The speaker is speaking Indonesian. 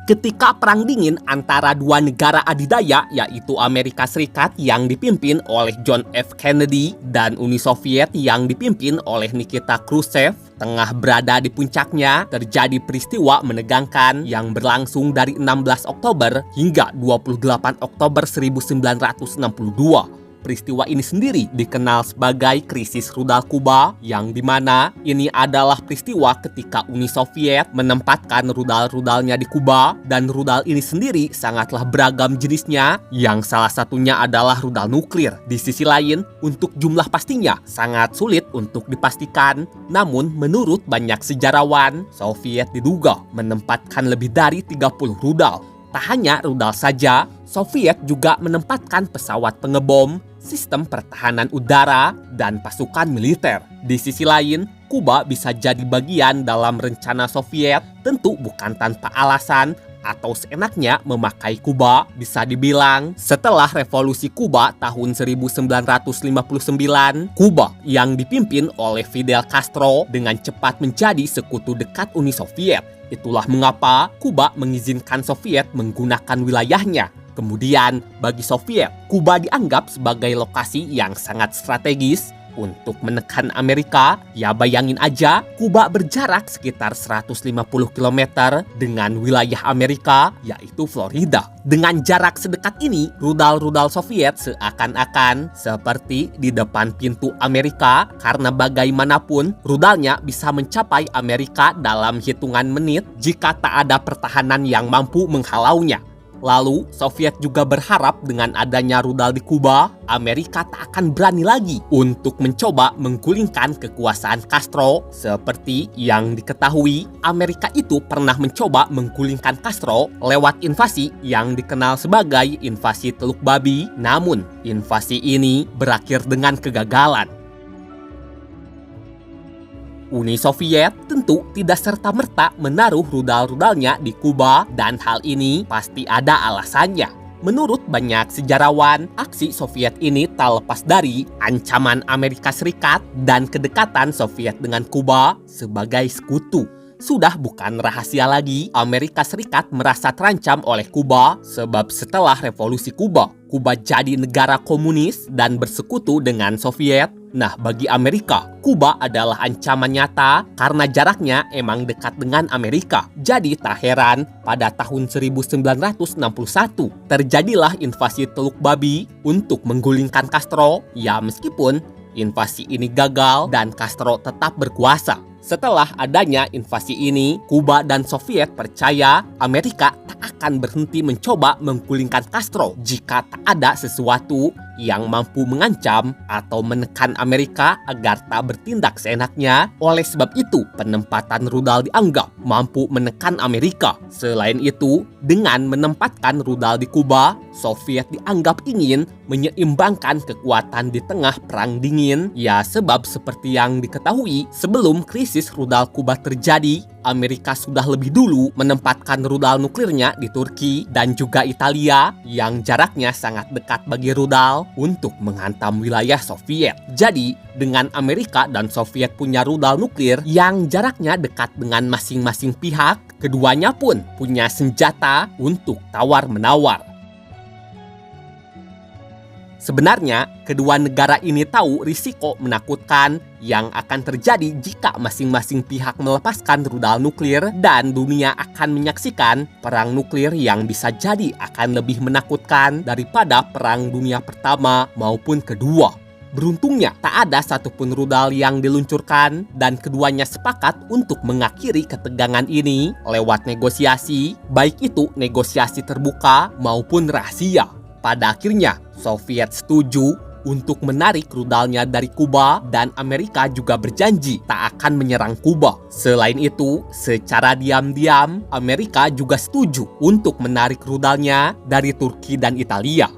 Ketika Perang Dingin antara dua negara adidaya, yaitu Amerika Serikat yang dipimpin oleh John F. Kennedy dan Uni Soviet yang dipimpin oleh Nikita Khrushchev, tengah berada di puncaknya, terjadi peristiwa menegangkan yang berlangsung dari 16 Oktober hingga 28 Oktober 1962. Peristiwa ini sendiri dikenal sebagai krisis rudal Kuba, yang dimana ini adalah peristiwa ketika Uni Soviet menempatkan rudal-rudalnya di Kuba, dan rudal ini sendiri sangatlah beragam jenisnya, yang salah satunya adalah rudal nuklir. Di sisi lain, untuk jumlah pastinya sangat sulit untuk dipastikan, namun menurut banyak sejarawan, Soviet diduga menempatkan lebih dari 30 rudal. Tak hanya rudal saja, Soviet juga menempatkan pesawat pengebom, sistem pertahanan udara, dan pasukan militer. Di sisi lain, Kuba bisa jadi bagian dalam rencana Soviet, tentu bukan tanpa alasan atau seenaknya memakai Kuba. Bisa dibilang, setelah revolusi Kuba tahun 1959, Kuba yang dipimpin oleh Fidel Castro dengan cepat menjadi sekutu dekat Uni Soviet. Itulah mengapa Kuba mengizinkan Soviet menggunakan wilayahnya. Kemudian, bagi Soviet, Kuba dianggap sebagai lokasi yang sangat strategis untuk menekan Amerika. Ya bayangin aja, Kuba berjarak sekitar 150 km dengan wilayah Amerika, yaitu Florida. Dengan jarak sedekat ini, rudal-rudal Soviet seakan-akan seperti di depan pintu Amerika, karena bagaimanapun rudalnya bisa mencapai Amerika dalam hitungan menit jika tak ada pertahanan yang mampu menghalaunya. Lalu, Soviet juga berharap dengan adanya rudal di Kuba, Amerika tak akan berani lagi untuk mencoba menggulingkan kekuasaan Castro. Seperti yang diketahui, Amerika itu pernah mencoba menggulingkan Castro lewat invasi yang dikenal sebagai invasi Teluk Babi. Namun, invasi ini berakhir dengan kegagalan. Uni Soviet tentu tidak serta-merta menaruh rudal-rudalnya di Kuba, dan hal ini pasti ada alasannya. Menurut banyak sejarawan, aksi Soviet ini tak lepas dari ancaman Amerika Serikat dan kedekatan Soviet dengan Kuba sebagai sekutu. Sudah bukan rahasia lagi, Amerika Serikat merasa terancam oleh Kuba, sebab setelah revolusi Kuba, Kuba jadi negara komunis dan bersekutu dengan Soviet. Nah, bagi Amerika, Kuba adalah ancaman nyata karena jaraknya emang dekat dengan Amerika. Jadi tak heran pada tahun 1961 terjadilah invasi Teluk Babi untuk menggulingkan Castro. Ya, meskipun invasi ini gagal dan Castro tetap berkuasa. Setelah adanya invasi ini, Kuba dan Soviet percaya Amerika tak akan berhenti mencoba menggulingkan Castro jika tak ada sesuatu yang mampu mengancam atau menekan Amerika agar tak bertindak seenaknya. Oleh sebab itu, penempatan rudal dianggap mampu menekan Amerika. Selain itu, dengan menempatkan rudal di Kuba, Soviet dianggap ingin menyeimbangkan kekuatan di tengah Perang Dingin. Ya, sebab seperti yang diketahui, sebelum krisis rudal Kuba terjadi, Amerika sudah lebih dulu menempatkan rudal nuklirnya di Turki dan juga Italia yang jaraknya sangat dekat bagi rudal untuk menghantam wilayah Soviet. Jadi, dengan Amerika dan Soviet punya rudal nuklir yang jaraknya dekat dengan masing-masing pihak, keduanya pun punya senjata untuk tawar-menawar. Sebenarnya, kedua negara ini tahu risiko menakutkan yang akan terjadi jika masing-masing pihak melepaskan rudal nuklir, dan dunia akan menyaksikan perang nuklir yang bisa jadi akan lebih menakutkan daripada Perang Dunia Pertama maupun Kedua. Beruntungnya, tak ada satupun rudal yang diluncurkan, dan keduanya sepakat untuk mengakhiri ketegangan ini lewat negosiasi, baik itu negosiasi terbuka maupun rahasia. Pada akhirnya, Soviet setuju untuk menarik rudalnya dari Kuba, dan Amerika juga berjanji tak akan menyerang Kuba. Selain itu, secara diam-diam, Amerika juga setuju untuk menarik rudalnya dari Turki dan Italia.